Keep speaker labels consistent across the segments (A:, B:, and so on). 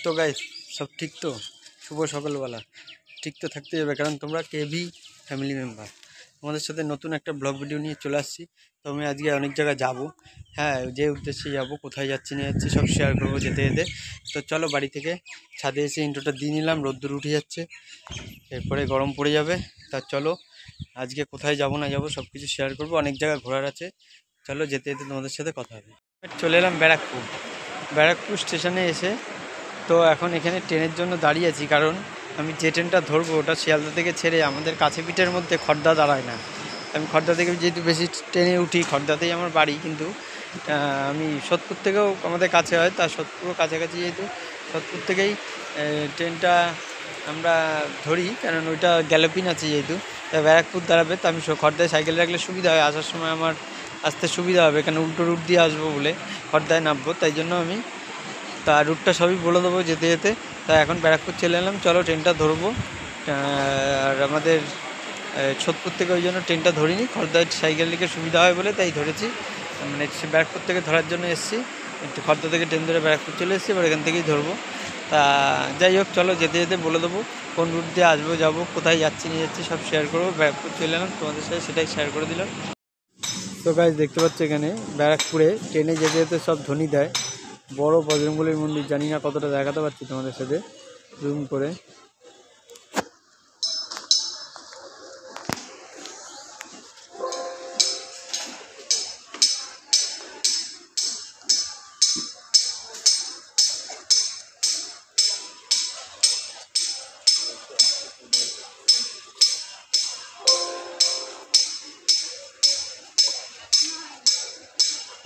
A: তো গাইস সব ঠিক তো? শুভ সকালবেলা। ঠিক তো থাকতে হবে, কারণ তোমরা কেভি ফ্যামিলি মেম্বার। তোমাদের সাথে নতুন একটা ব্লগ ভিডিও নিয়ে চলে আসছি। তো আমি আজকে অনেক জায়গায় যাব, হ্যাঁ, যে উদ্দেশ্যে যাব, কোথায় যাচ্ছি নিয়ে যাচ্ছি সব শেয়ার করবো যেতে যেতে। তো চলো, বাড়ি থেকে ছাদে এসে ইন্ট্রোটা দিয়ে নিলাম, রোদ্দুর উঠে যাচ্ছে, এরপরে গরম পড়ে যাবে। তা চলো আজকে কোথায় যাব না যাব সব কিছু শেয়ার করবো, অনেক জায়গায় ঘোরার আছে। চলো যেতে যেতে তোমাদের সাথে কথা হবে। চলে এলাম ব্যারাকপুর স্টেশনে এসে। তো এখন এখানে ট্রেনের জন্য দাঁড়িয়ে আছি, কারণ আমি যে ট্রেনটা ধরবো ওটা শিয়ালদা থেকে ছেড়ে আমাদের কাছে পিঠের মধ্যে খড়দা দাঁড়ায় না। আমি খড়দা থেকে যেহেতু বেশি ট্রেনে উঠি, খড়দাতেই আমার বাড়ি, কিন্তু আমি সোদপুর থেকেও আমাদের কাছে হয়, তা সোদপুরও কাছাকাছি, যেহেতু সোদপুর থেকেই ট্রেনটা আমরা ধরি, কারণ ওইটা গ্যালোপিন আছে যেহেতু। তা ব্যারাকপুর দাঁড়াবে, তো আমি খড়দায় সাইকেল রাখলে সুবিধা হয়, আসার সময় আমার আসতে সুবিধা হবে, কারণ উল্টো রুট দিয়ে আসবো বলে খড়দায় নামবো, তাই জন্য আমি তা রুটটা সবই বলে দেবো যেতে যেতে। তা এখন ব্যারাকপুর চলে এলাম, চলো ট্রেনটা ধরবো। আর আমাদের সোদপুর থেকে ওই জন্য ট্রেনটা ধরিনি, খড়দায় সাইকেল লিখে সুবিধা হয় বলে তাই ধরেছি, মানে ব্যারাকপুর থেকে ধরার জন্য এসেছি। একটু খড়দা থেকে ট্রেন ধরে ব্যারাকপুর চলে এসেছি, এবার এখান থেকেই ধরবো। তা যাই হোক, চলো যেতে যেতে বলে দেবো কোন রুট দিয়ে আসবো, যাবো, কোথায় যাচ্ছি নিয়ে যাচ্ছি সব শেয়ার করবো। ব্যারাকপুর চলে এলাম, তোমাদের সাথে সেটাই শেয়ার করে দিলাম। তো গাইস দেখতে পাচ্ছ এখানে ব্যারাকপুরে ট্রেনে যেতে যেতে সব ধ্বনি দেয়। বড় বজরংবলীর মন্দির, জানি না কতটা দেখাতে পারছি তোমাদের সাথে জুম করে।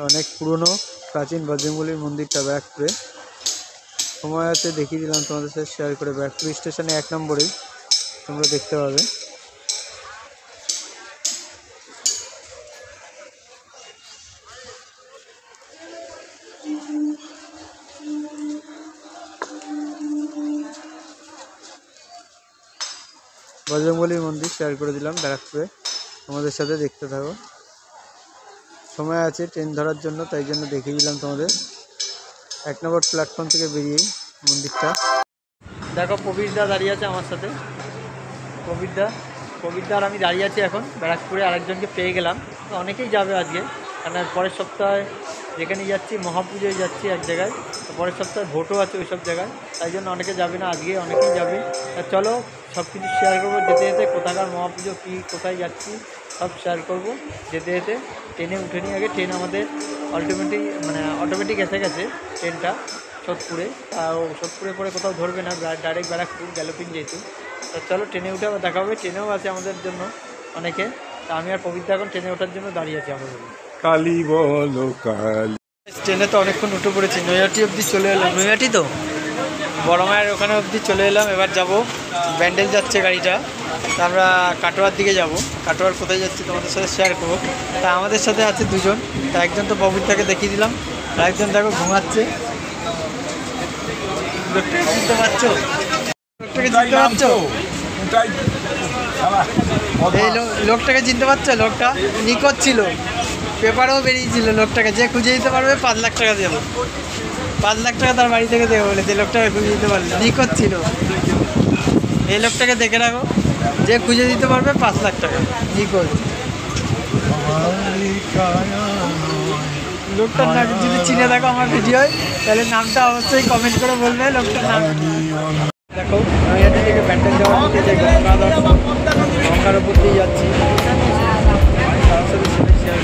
A: অনেক পুরনো প্রাচীন বজরংবলীর মন্দিরটা ব্যারাকপুরে। সময় আছে দেখিয়ে দিলাম তোমাদের সাথে শেয়ার করে। ব্যারাকপুর স্টেশনে 1 নম্বরেই তোমরা দেখতে পাবে। বজরংবলীর মন্দির শেয়ার করে দিলাম ব্যারাকপুরে, তোমাদের সাথে দেখতে থাকো। সময় আছে ট্রেন ধরার জন্য, তাই জন্য দেখিয়ে দিলাম তোমাদের। 1 নম্বর প্ল্যাটফর্ম থেকে বেরিয়েই মন্দিরটা। দেখো প্রবীরদা দাঁড়িয়ে আছে আমার সাথে। প্রবীরদা আর আমি দাঁড়িয়ে আছি এখন ব্যারাকপুরে। আরেকজনকে পেয়ে গেলাম, তো অনেকেই যাবে আজকে, কারণ পরের সপ্তাহে যেখানেই যাচ্ছি মহাপুজোয় যাচ্ছি এক জায়গায়, তো পরের সপ্তাহে ভোটও আছে ওই সব জায়গায়, তাই জন্য অনেকে যাবে না, আজকে অনেকেই যাবে। তা চলো সব কিছু শেয়ার করবো যেতে যেতে, কোথাকার মহাপুজো কী, কোথায় যাচ্ছি সব শেয়ার করবো যেতে যেতে। ট্রেনে উঠে নিয়ে আগে, ট্রেন আমাদের অটোমেটিক এসে গেছে ট্রেনটা সোদপুরে। তাও সোদপুরে পরে কোথাও ধরবে না, ডাইরেক্ট ব্যারাকপুর গ্যালোপিন যেহেতু। তা চলো ট্রেনে উঠে আবার দেখা হবে। ট্রেনেও আছে আমাদের জন্য অনেকে। তা আমি আর পবিত্রা এখন ট্রেনে ওঠার জন্য দাঁড়িয়ে আছি আমাদের।
B: কালী বলো কালী।
A: ট্রেনে তো অনেকক্ষণ উঠে পড়েছি, নৈহাটি অবধি চলে এলাম। নৈহাটি তো বড় মায়ের ওখানে অবধি চলে এলাম। এবার যাব ব্যান্ডেল যাচ্ছে গাড়িটা, তা আমরা কাটোয়ার দিকে যাব। কাটোয়ার কোথায় যাচ্ছি তোমাদের সাথে শেয়ার করবো। তা আমাদের সাথে আছে দুজন, তা একজন তো পবিত্রাকে দেখিয়ে দিলাম, আর একজন দেখো ঘুমাচ্ছে। লোকটাকে চিনতে পারছো? এই লোকটাকে চিনতে পারছো? লোকটা নিখোঁজ ছিল, পেপারেও বেরিয়েছিল। লোকটাকে যে খুঁজে দিতে পারবে 5 লাখ টাকা দেবো। 5 লাখ টাকা তার বাড়ি থেকে দেবো বলে, যে লোকটাকে খুঁজে দিতে পারবে। নিখোঁজ ছিল, এই লোকটাকে দেখে রাখো, যে খুঁজে দিতে পারবে 5 লাখ টাকা। নিখোঁজ লোকটার নাম যদি চিনে থাকো আমার ভিডিওয়, তাহলে নামটা অবশ্যই কমেন্ট করে বলবে লোকটার নাম। দেখো নৈহাটি থেকে ব্যান্ডেল যাওয়ার দিকে যে গঙ্গার উপর দিয়ে যাচ্ছি, তার সাথে সেটা শেয়ার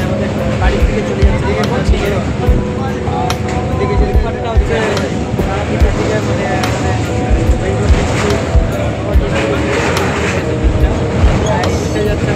A: আমাদের বাড়ি থেকে চলে যাচ্ছে দিকে যে দোকানটা হচ্ছে যাচ্ছে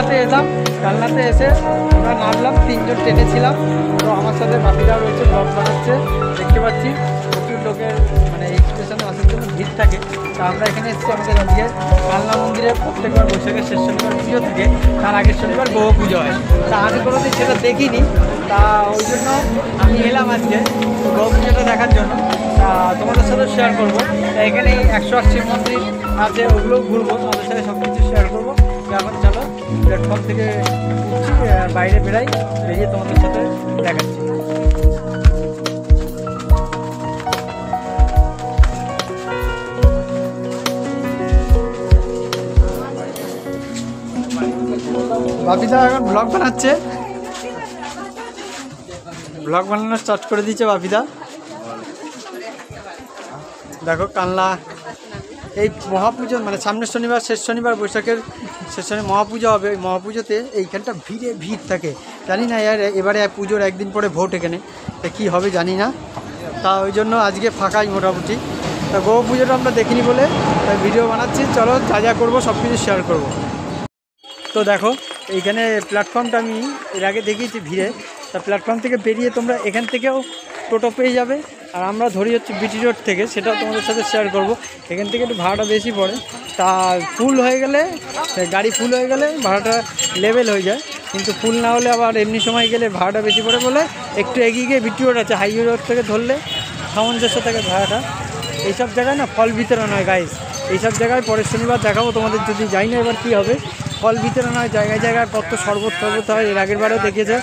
A: কালনাতে এলাম, কালনাতে এসে আমরা নামলাম, 3 জন ট্রেনে ছিলাম। তো আমার সাথে বাপিদাও রয়েছে, ব্লগ বানাচ্ছে, দেখতে পাচ্ছি প্রচুর লোকের মানে এই স্টেশনে আসার জন্য ভিড় থাকে। তা আমরা এখানে এসেছি আমাদের আজকে কালনা মন্দিরে প্রত্যেকবার বৈশাখের শেষ শনিবার পুজো থেকে তার আগের শনিবার গৌহ পুজো হয়। তা আমি কোনোদিন সেটা দেখিনি, তা ওই জন্য আমি এলাম আজকে গৌহ পুজোটা দেখার জন্য। তা তোমাদের সাথে শেয়ার করবো। তা এখানে 180 মন্দির আছে, ওগুলো ঘুরবো, তোমাদের সাথে সব কিছু শেয়ার করবো। এখন চলো প্ল্যাটফর্ম থেকে উঠছি, বাইরে বেরাই, বেরিয়ে তোমাদের সাথে দেখাচ্ছি। বাপিদা এখন ব্লগ বানাচ্ছে, ব্লগ বানানো স্টার্ট করে দিয়েছে বাপিদা। দেখো কালনা এই মহাপুজো মানে সামনের শনিবার শেষ শনিবার বৈশাখের শেষ শনিবার মহাপুজো হবে। ওই মহাপুজোতে এইখানটা ভিড় থাকে, জানি না এবারে পুজোর একদিন পরে ভোট এখানে, তা কী হবে জানি না। তা ওই জন্য আজকে ফাঁকাই মোটামুটি। তা গৌহ পুজোটা আমরা দেখিনি বলে তাই ভিডিও বানাচ্ছি। চলো যা যা করবো সব কিছু শেয়ার করবো। তো দেখো এইখানে প্ল্যাটফর্মটা আমি এর আগে দেখিয়েছি ভিড়ে। তা প্ল্যাটফর্ম থেকে বেরিয়ে তোমরা এখান থেকেও টোটো পেয়ে যাবে, আর আমরা ধরি হচ্ছে বিটি রোড থেকে, সেটাও তোমাদের সাথে শেয়ার করব। এখান থেকে একটু ভাড়াটা বেশি পড়ে, তা ফুল হয়ে গেলে গাড়ি ফুল হয়ে গেলে ভাড়াটা লেভেল হয়ে যায়, কিন্তু ফুল না হলে আবার এমনি সময় গেলে ভাড়াটা বেশি পড়ে বলে একটু এগিয়ে গিয়ে বিটি রোড আছে, হাইওয়ে রোড থেকে ধরলে সামঞ্জস্য থাকে ভাড়াটা। এইসব জায়গায় না ফল বিতরণ হয় গাইস, এইসব জায়গায় পরের শনিবার দেখাবো তোমাদের, যদি যাই না এবার কী হবে। ফল বিতরণ হয় জায়গায় জায়গায়, কত শরবত হয়, এর আগের বারেও দেখিয়েছে,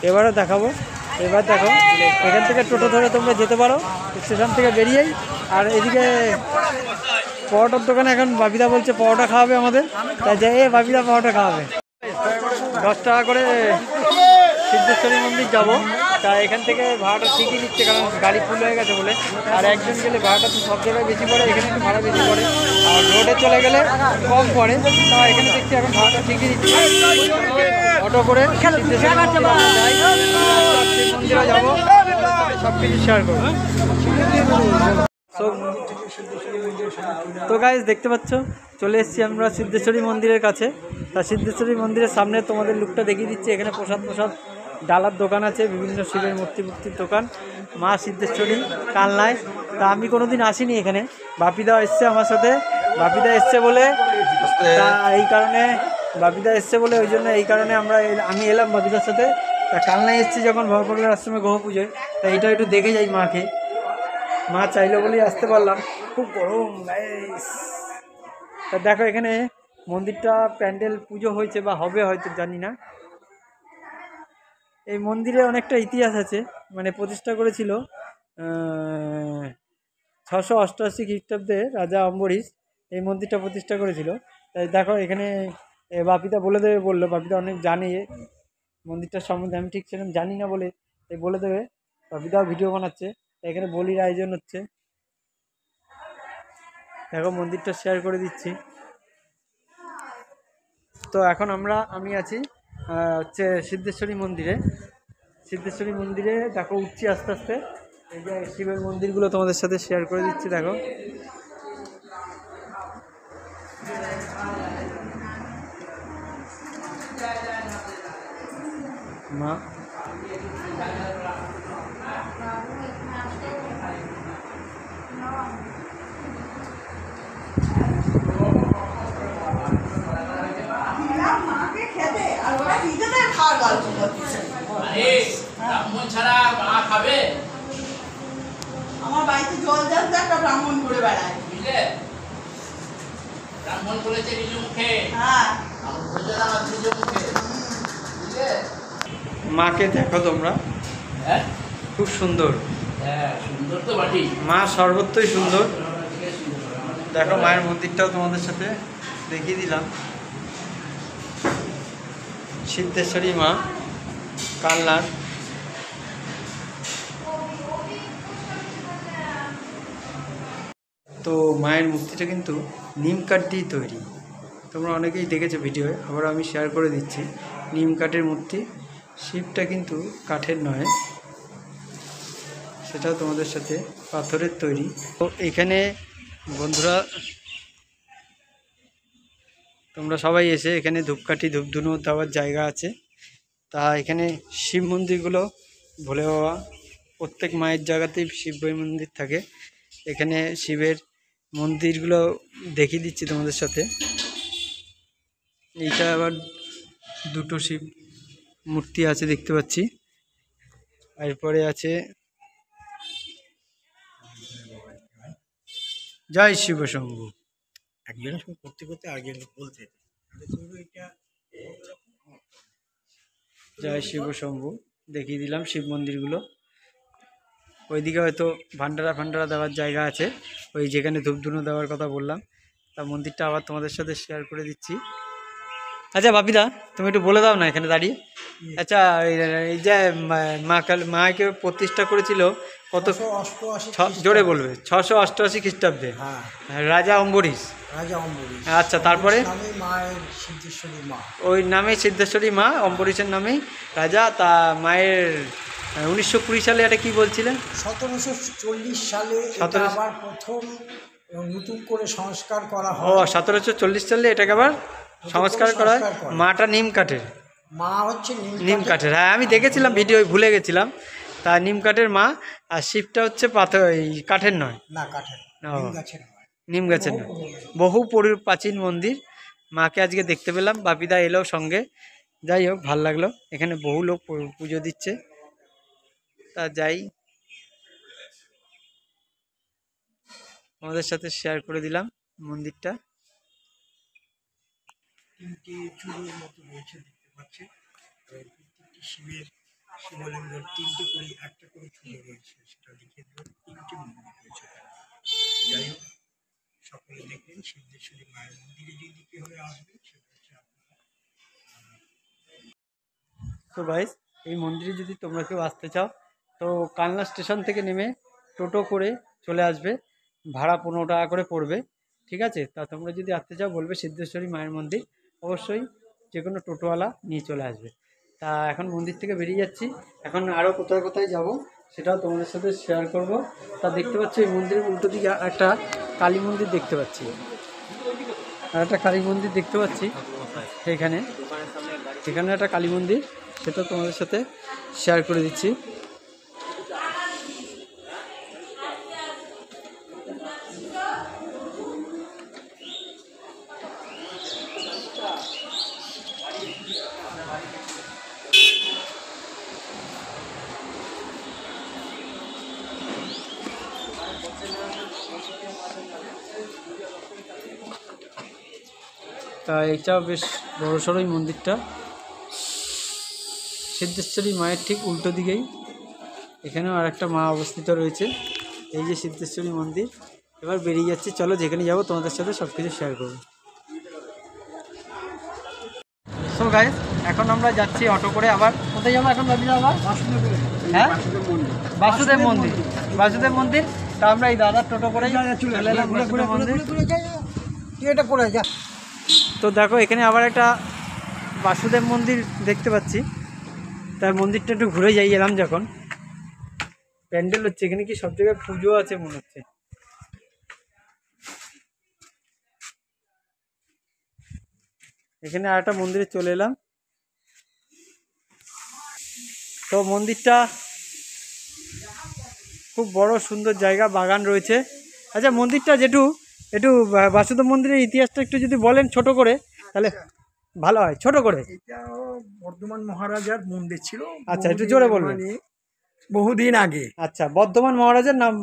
A: এবারও দেখাবো। এবার দেখো এখান থেকে টোটো ধরে তোমরা যেতে পারো স্টেশন থেকে বেরিয়েই। আর এদিকে পরোটার দোকানে এখন বাপিদা বলছে পরোটা খাওয়াবে আমাদের, তাই যাই বাপিদা পরোটা খাওয়াবে। 10 টাকা করে সিদ্ধেশ্বরী মন্দির যাব। তা এখান থেকে ভাড়াটা ঠিকই নিচ্ছে, কারণ গাড়ি ফুল হয়ে গেছে বলে। আর একজন গেলে ভাড়াটা তো সব জায়গায় বেশি পড়ে, এখানে একটু ভাড়া বেশি পড়ে, আর রোডে চলে গেলে কম পড়ে। তা এখানে দেখছি এখন ভাড়াটা ঠিকই নিচ্ছে। অটো করে সিদ্ধেশ্বরী মন্দিরে যাবো, সব কিছু শেয়ার করবো। তো গাইস দেখতে পাচ্ছ চলে এসেছি আমরা সিদ্ধেশ্বরী মন্দিরের কাছে। তা সিদ্ধেশ্বরী মন্দিরের সামনে তোমাদের লুকটা দেখিয়ে দিচ্ছি। এখানে প্রসাদ ডালার দোকান আছে, বিভিন্ন শিবের মূর্তির দোকান, মা সিদ্ধেশ্বরী কালনায়। তা আমি কোনোদিন আসিনি এখানে, বাপিদা এসছে আমার সাথে, বাপিদা এসছে বলে, তা এই কারণে বাপিদা এসছে বলে ওই জন্য এই কারণে আমি এলাম বাপিদার সাথে। তা কালনায় এসছি যখন ভরপুরের আশ্রমে গৌহ পুজোয়, তা এটা একটু দেখে যাই মাকে, মা চাইলো বলেই আসতে পারলাম। খুব গরম গাইস। তা দেখো এখানে মন্দিরটা প্যান্ডেল পুজো হয়েছে বা হবে হয়তো জানি না। এই মন্দিরে অনেকটা ইতিহাস আছে, মানে প্রতিষ্ঠা করেছিল 688 খ্রিস্টাব্দে রাজা অম্বরীশ এই মন্দিরটা প্রতিষ্ঠা করেছিল। তাই দেখো এখানে বাপিদা বলে দেবে বললো, বাপিদা অনেক জানে মন্দিরটার সম্বন্ধে, আমি ঠিক সেরকম জানি না বলে তাই বলে দেবে। বাপিদাও ভিডিও বানাচ্ছে, তাই এখানে বলির আয়োজন হচ্ছে। দেখো মন্দিরটা শেয়ার করে দিচ্ছি। তো এখন আমি আছি হচ্ছে সিদ্ধেশ্বরী মন্দিরে দেখো উঠছি আস্তে আস্তে। এই যে শিবের মন্দিরগুলো তোমাদের সাথে শেয়ার করে দিচ্ছি। দেখো মা
C: আমার বাড়িতে জল যাচ্ছে, একটা ব্রাহ্মণ করে বেড়ায়,
D: বুঝলে? ব্রাহ্মণ বলেছে নিজ মুখে,
C: হ্যাঁ
D: নিজ মুখে, বুঝলে?
A: মাকে দেখো তোমরা,
D: হ্যাঁ
A: খুব সুন্দর,
D: হ্যাঁ সুন্দর তো বাটি,
A: মা সর্বত্রই সুন্দর। দেখো মায়ের মন্দিরটাও তোমাদের সাথে দেখিয়ে দিলাম। সিদ্ধেশ্বরী মা কালনার। তো মায়ের মূর্তিটা কিন্তু নিম কাঠ দিয়ে তৈরি, তোমরা অনেকেই দেখেছো ভিডিওয়ে, আবার আমি শেয়ার করে দিচ্ছি। নিম কাঠের মূর্তি, শিবটা কিন্তু কাঠের নয়, সেটাও তোমাদের সাথে পাথরের তৈরি। তো এখানে বন্ধুরা তোমরা সবাই এসে এখানে ধূপকাঠি ধূপধুনো দেওয়ার জায়গা আছে। তা এখানে শিব মন্দিরগুলো ভোলে বাবা প্রত্যেক মায়ের জায়গাতেই শিব মন্দির থাকে। এখানে শিবের মন্দিরগুলো দেখিয়ে দিচ্ছি তোমাদের সাথে। এইটা আবার দুটো শিব মূর্তি আছে দেখতে পাচ্ছি। এরপরে আছে জয় শিব শম্ভু।
E: একজনের সঙ্গে করতে করতে আরেকজনকে বলতে
A: জয় শিব শম্ভু দেখিয়ে দিলাম শিব মন্দিরগুলো। ওইদিকে হয়তো ভান্ডারা ফান্ডারা দেওয়ার জায়গা আছে, ওই যেখানে ধূপধুনো দেওয়ার কথা বললাম। তা মন্দিরটা আবার তোমাদের সাথে শেয়ার করে দিচ্ছি। আচ্ছা বাপিদা, তুমি একটু বলে দাও না এখানে দাঁড়িয়ে। আচ্ছা এই যে মাকে প্রতিষ্ঠা করেছিল কত, জোরে বলবে, 688 খ্রিস্টাব্দে রাজা অম্বরীশ।
E: রাজা অম্বরীশ।
A: আচ্ছা, তারপরে
E: মায়ের সিদ্ধেশ্বরী মা,
A: ওই নামে সিদ্ধেশ্বরী মা, অম্বরীশের নামেই রাজা। তা মায়ের 1920 সালে এটা কি বলছিলেন?
E: 1740 সালে এটা আবার প্রথম নতুন করে সংস্কার করা
A: ও
E: হয়।
A: 1740 সালে এটাকে আবার সংস্কার করা হয়। মাটা নিম কাঠের,
E: মা হচ্ছে
A: নিম কাঠের। হ্যাঁ আমি দেখেছিলাম ভিডিও, ভুলে গেছিলাম। তা নিম কাঠের মা, আর শিবটা হচ্ছে পাথর, এই কাঠের নয়,
E: না কাঠের,
A: ও
E: নিম গাছের নয়।
A: নিম গাছের নয়, বহু প্রাচীন মন্দির। মাকে আজকে দেখতে পেলাম, বাপিদা এলো সঙ্গে। যাই হোক, ভাল লাগলো। এখানে বহু লোক পুজো দিচ্ছে। তা যাই, আমাদের সাথে শেয়ার করে দিলাম মন্দিরটা।
E: তিনটে চূড়োর মতো রয়েছে দেখতে পাচ্ছেন। প্রত্যেকটি শিবের শিবলিঙ্গের তিনটে করে একটা করে চূড়ো রয়েছে, সেটা দেখিয়ে দেবেন। তিনটে মন্দির রয়েছে। যাই হোক, সকলে দেখবেন সিদ্ধেশ্বরী মায়ের মন্দিরে যেদিকে হয়ে আসবেন সেটা হচ্ছে আপনারা।
A: তো গাইস, এই মন্দিরে যদি তোমরা কেউ আসতে চাও তো কালনা স্টেশন থেকে নেমে টোটো করে চলে আসবে। ভাড়া 15 টাকা করে পড়বে, ঠিক আছে? তা তোমরা যদি আসতে চাও বলবে সিদ্ধেশ্বরী মায়ের মন্দির, অবশ্যই যে কোনো টোটোওয়ালা নিয়ে চলে আসবে। তা এখন মন্দির থেকে বেরিয়ে যাচ্ছি, এখন আরও কোথায় কোথায় যাব সেটাও তোমাদের সাথে শেয়ার করব। তা দেখতে পাচ্ছি এই মন্দিরের উল্টো দিকে একটা কালী মন্দির দেখতে পাচ্ছি, আর একটা কালী মন্দির দেখতে পাচ্ছি এখানে একটা কালী মন্দির, সেটা তোমাদের সাথে শেয়ার করে দিচ্ছি। তা এইটাও বেশ বড়সড়ই মন্দিরটা, সিদ্ধেশ্বরী মায়ের ঠিক উল্টো দিকেই এখানেও আর একটা মা অবস্থিত রয়েছে। এই যে সিদ্ধেশ্বরী মন্দির। এবার বেরিয়ে যাচ্ছি, চলো যেখানে যাবো তোমাদের সাথে সব কিছু শেয়ার করবো। সো গাইস, এখন আমরা যাচ্ছি অটো করে। আবার কোথায় যাবো এখন ভাবি? আবার হ্যাঁ, বাসুদেব মন্দির। বাসুদেব মন্দির। তা আমরা এই দাদার টোটো করে চলে এলাম বাসুদেব মন্দির।
E: এটা পড়ে যা।
A: তো দেখো এখানে আবার একটা বাসুদেব মন্দির দেখতে পাচ্ছি। তার মন্দিরটা একটু ঘুরে যাই এলাম যখন। প্যান্ডেল হচ্ছে এখানে, কি সব জায়গায় পুজো আছে মনে হচ্ছে। এখানে আর একটা মন্দিরে চলে এলাম। তো মন্দিরটা খুব বড় সুন্দর জায়গা, বাগান রয়েছে। আচ্ছা মন্দিরটা একটু বাসুদেব মন্দিরের ইতিহাসটা একটু যদি বলেন ছোট করে তাহলে ভালো হয়, ছোট করে।
E: এটা বর্ধমান মহারাজার মন্দির ছিল।
A: আচ্ছা একটু জোরে বলবেন।
E: বহুদিন আগে।
A: আচ্ছা, বর্ধমান মহারাজার নাম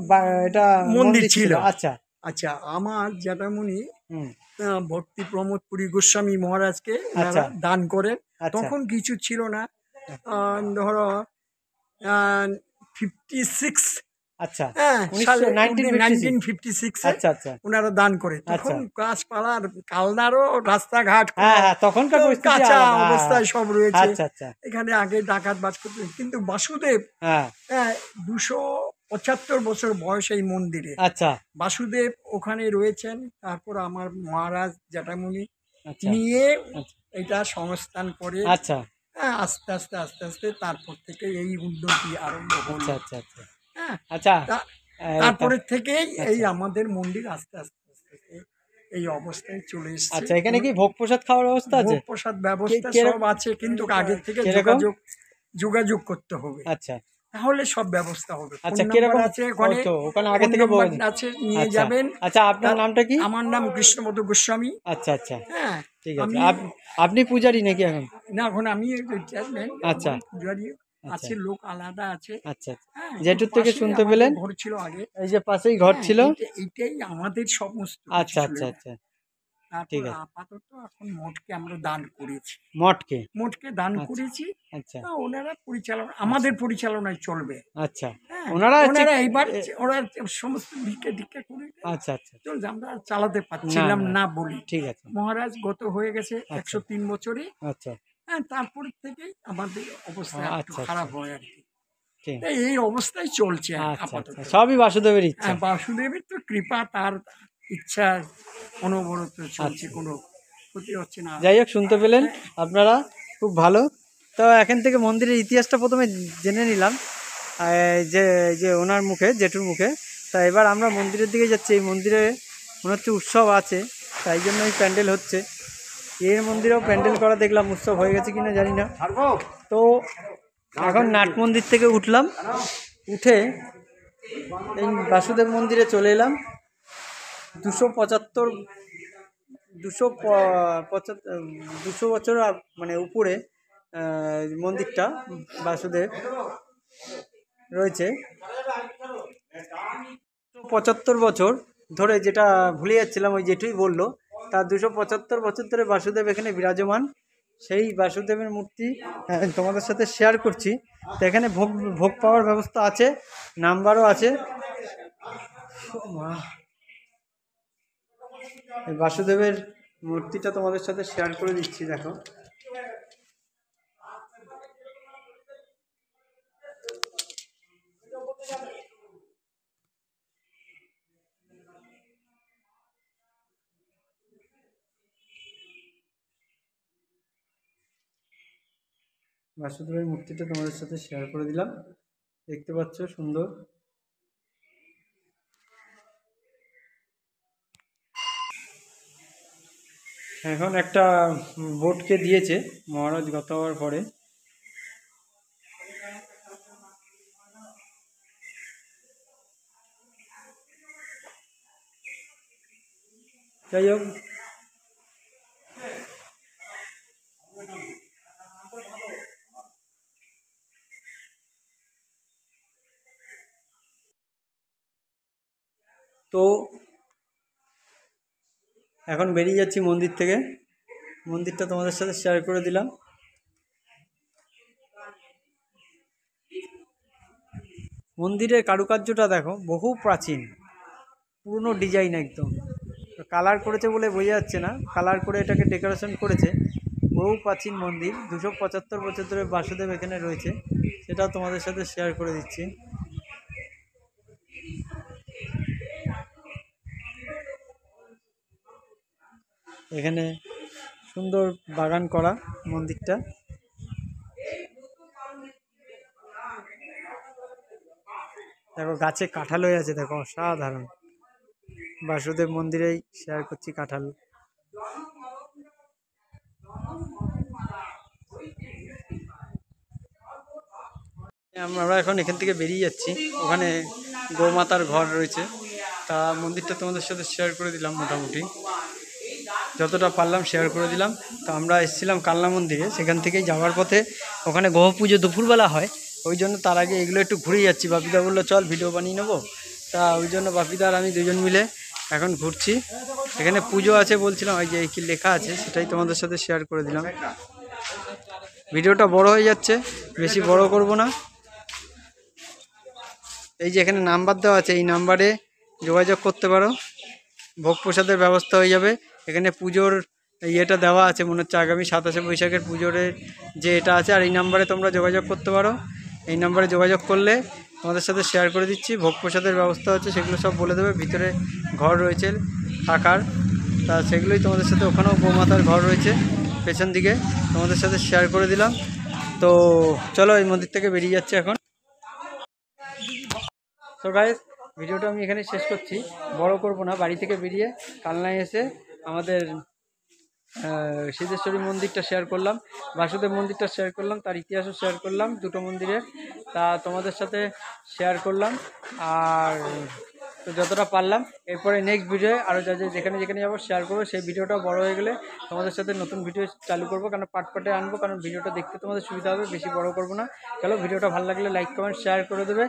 A: এটা
E: মন্দির ছিল।
A: আচ্ছা
E: আচ্ছা, আমার জ্যাঠামণি ভক্তি প্রমোদ পুরী গোস্বামী মহারাজকে দান করেন। তখন কিছু ছিল না, ধরো 56,
A: আচ্ছা,
E: হ্যাঁ
A: 1956 আচ্ছা আচ্ছা
E: ওনারা দান করে। তখন গাছপালার কালনারও রাস্তাঘাট
A: তখনকার
E: কাঁচা অবস্থায় সব রয়েছে।
A: আচ্ছা আচ্ছা,
E: এখানে আগে ডাকাত বাজ করতে। কিন্তু বাসুদেব 275 বছর বয়স এই মন্দিরে।
A: আচ্ছা,
E: বাসুদেব ওখানে রয়েছেন। তারপর আমার মহারাজ জ্যাঠামণি নিয়ে এটা সংস্থান করে।
A: আচ্ছা,
E: আস্তে আস্তে আস্তে আস্তে তারপর থেকে এই উন্নতি আরম্ভ হলো।
A: আচ্ছা আচ্ছা আচ্ছা,
E: তারপরে থেকেই এই আমাদের মন্দির আস্তে আস্তে আস্তে এই অবস্থায় চলে এসেছে।
A: আচ্ছা, এখানে কি ভোগ প্রসাদ খাওয়ার ব্যবস্থা আছে?
E: ভোগ প্রসাদ ব্যবস্থা
A: কিরকম?
E: সব আছে, কিন্তু আগে থেকে
A: কিরকম?
E: যোগাযোগ করতে হবে,
A: আচ্ছা
E: তাহলে সব ব্যবস্থা হবে।
A: আচ্ছা,
E: ফোন
A: কিরকম?
E: নাম্বার আছে ওখানে,
A: ও তো, ওখানে আগে
E: ফোন
A: থেকে
E: নাম্বার
A: বলুন।
E: আছে, নিয়ে
A: আচ্ছা
E: যাবেন।
A: আচ্ছা, আপনার নামটা কি?
E: আমার নাম কৃষ্ণমধু গোস্বামী।
A: আচ্ছা আচ্ছা,
E: হ্যাঁ,
A: ঠিক আছে।
E: আমি
A: আপনি পূজারি নাকি এখন?
E: না, এখন আমি চেয়ারম্যান।
A: আচ্ছা।
E: পূজারি
A: আচ্ছা।
E: আছে, লোক আলাদা আছে।
A: আচ্ছা আচ্ছা,
E: হ্যাঁ,
A: যেটুর থেকে
E: পাশেই
A: শুনতে
E: আমাদের
A: পেলেন
E: ঘর ছিল আগে।
A: এই যে পাশেই ঘর
E: হ্যাঁ,
A: ছিল।
E: এইটাই আমাদের সমস্ত কিছু
A: আচ্ছা
E: ছিল।
A: আচ্ছা আচ্ছা, ঠিক
E: তারপর
A: আছে।
E: আপাতত এখন মঠকে আমরা দান করেছি,
A: মঠকে?
E: মঠকে দান
A: আচ্ছা।
E: করেছি।
A: আচ্ছা
E: ওনারা পরিচালনা, আমাদের পরিচালনায় চলবে।
A: আচ্ছা,
E: হ্যাঁ,
A: ওনারা
E: ওনারা এইবার ওরা সমস্ত ভিক্ষা করে
A: আচ্ছা আচ্ছা,
E: চলছে, আমরা চালাতে পারছিলাম না বলি।
A: ঠিক আছে।
E: মহারাজ গত হয়ে গেছে
A: আচ্ছা।
E: 103 বছরে।
A: আচ্ছা
E: হ্যাঁ, তারপর থেকেই আমাদের অবস্থা একটু
A: আচ্ছা,
E: খারাপ হয় আর কি।
A: ঠিক।
E: তাই এই অবস্থায় চলছে
A: আচ্ছা
E: আপাতত।
A: আচ্ছা, সবই বাসুদেবের ইচ্ছা।
E: হ্যাঁ, বাসুদেবের তো কৃপা, তার ইচ্ছা অনবরত চলছে,
A: আচ্ছা।
E: কোনো ক্ষতি হচ্ছে না।
A: যাই হোক, শুনতে পেলেন আপনারা, খুব ভালো। তো এখান থেকে মন্দিরের ইতিহাসটা প্রথমে জেনে নিলাম যে ওনার মুখে, জেঠুর মুখে। তা এবার আমরা মন্দিরের দিকে যাচ্ছি। এই মন্দিরে মনে হচ্ছে উৎসব আছে, তাই জন্যই প্যান্ডেল হচ্ছে। এর মন্দিরেও প্যান্ডেল করা দেখলাম, উৎসব হয়ে গেছে কিনা জানি না। তো এখন নাট মন্দির থেকে উঠলাম, উঠে এই বাসুদেব মন্দিরে চলে এলাম। 200 বছর মানে উপরে মন্দিরটা বাসুদেব রয়েছে। 75 বছর ধরে, যেটা ভুলে যাচ্ছিলাম, ওই যেটুই বললো, তার 275 বছর ধরে বাসুদেব এখানে বিরাজমান। সেই বাসুদেবের মূর্তি তোমাদের সাথে শেয়ার করছি। তো এখানে ভোগ পাওয়ার ব্যবস্থা আছে, নাম্বারও আছে। এই বাসুদেবের মূর্তিটা তোমাদের সাথে শেয়ার করে দিচ্ছি, দেখো। বাসুদেবের মূর্তিটা তোমাদের সাথে শেয়ার করে দিলাম, দেখতে পাচ্ছ, সুন্দর। এখন একটা বোটকে দিয়েছে মহারাজ গত হওয়ার পরে। যাই হোক, তো এখন বেরিয়ে যাচ্ছি মন্দির থেকে। মন্দিরটা তোমাদের সাথে শেয়ার করে দিলাম। মন্দিরের কারুকার্যটা দেখো, বহু প্রাচীন, পুরনো ডিজাইন একদম। কালার করেছে বলে বোঝা যাচ্ছে না, কালার করে এটাকে ডেকোরেশন করেছে। বহু প্রাচীন মন্দির, 275 বছর ধরে বাসুদেব এখানে রয়েছে, সেটাও তোমাদের সাথে শেয়ার করে দিচ্ছি। এখানে সুন্দর বাগান করা মন্দিরটা। দেখো, গাছে কাঁঠাল হয়ে আছে, দেখো, অসাধারণ। বাসুদেব মন্দিরেই শেয়ার করছি কাঁঠাল। আমরা এখন এখান থেকে বেরিয়ে যাচ্ছি। ওখানে গৌমাতার ঘর রয়েছে, তা মন্দিরটা তোমাদের সাথে শেয়ার করে দিলাম, মোটামুটি যতটা পারলাম শেয়ার করে দিলাম। তো আমরা এসেছিলাম কালনা মন্দিরে, সেখান থেকেই যাওয়ার পথে ওখানে গ্রহ পুজো দুপুরবেলা হয়, ওই জন্য তার আগে এগুলো একটু ঘুরে যাচ্ছি। বাপিদা বললো চল ভিডিও বানিয়ে নেবো, তা ওই জন্য বাপিদা আর আমি দুজন মিলে এখন ঘুরছি। এখানে পুজো আছে বলছিলাম, ওই যে কি লেখা আছে সেটাই তোমাদের সাথে শেয়ার করে দিলাম। ভিডিওটা বড় হয়ে যাচ্ছে, বেশি বড় করব না। এই যে এখানে নাম্বার দেওয়া আছে, এই নাম্বারে যোগাযোগ করতে পারো, ভোগ প্রসাদের ব্যবস্থা হয়ে যাবে। এখানে পুজোর ইয়েটা দেওয়া আছে, মনে হচ্ছে আগামী 27শে বৈশাখের পুজোর যে এটা আছে। আর এই নাম্বারে তোমরা যোগাযোগ করতে পারো, এই নাম্বারে যোগাযোগ করলে তোমাদের সাথে শেয়ার করে দিচ্ছি। ভোগ প্রসাদের ব্যবস্থা হচ্ছে, সেগুলো সব বলে দেবে। ভিতরে ঘর রয়েছে থাকার, তা সেগুলোই তোমাদের সাথে, ওখানেও গোমাতার ঘর রয়েছে পেছন দিকে, তোমাদের সাথে শেয়ার করে দিলাম। তো চলো, এই মন্দির থেকে বেরিয়ে যাচ্ছে এখন। তো গাইস, ভিডিওটা আমি এখানে শেষ করছি, বড় করব না। বাড়ি থেকে বেরিয়ে কালনায় এসে আমাদের সিদ্ধেশ্বরী মন্দিরটা শেয়ার করলাম, বাসুদেব মন্দিরটা শেয়ার করলাম, তার ইতিহাসও শেয়ার করলাম, দুটো মন্দিরের তা তোমাদের সাথে শেয়ার করলাম। আর তো যতটা পারলাম, এরপরে নেক্সট ভিডিও আরও যা যেখানে যেখানে যাবো শেয়ার করবো। সেই ভিডিওটা বড় হয়ে গেলে তোমাদের সাথে নতুন ভিডিও চালু করবো, কারণ পার্ট পার্টে আনবো, কারণ ভিডিওটা দেখতে তোমাদের সুবিধা হবে, বেশি বড় করবো না। চলো, ভিডিওটা ভালো লাগলে লাইক কমেন্ট শেয়ার করে দেবে,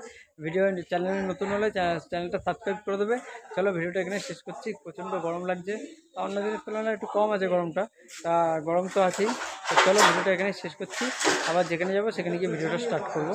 A: ভিডিও চ্যানেলে নতুন হলে চ্যানেলটা সাবস্ক্রাইব করে দেবে। চলো, ভিডিওটা এখানে শেষ করছি। প্রচণ্ড গরম লাগছে, অন্য দিনের তুলনায় একটু কম আছে গরমটা, তা গরম তো আছেই। তো চলো, ভিডিওটা এখানে শেষ করছি, আবার যেখানে যাবো সেখানে গিয়ে ভিডিওটা স্টার্ট করবো।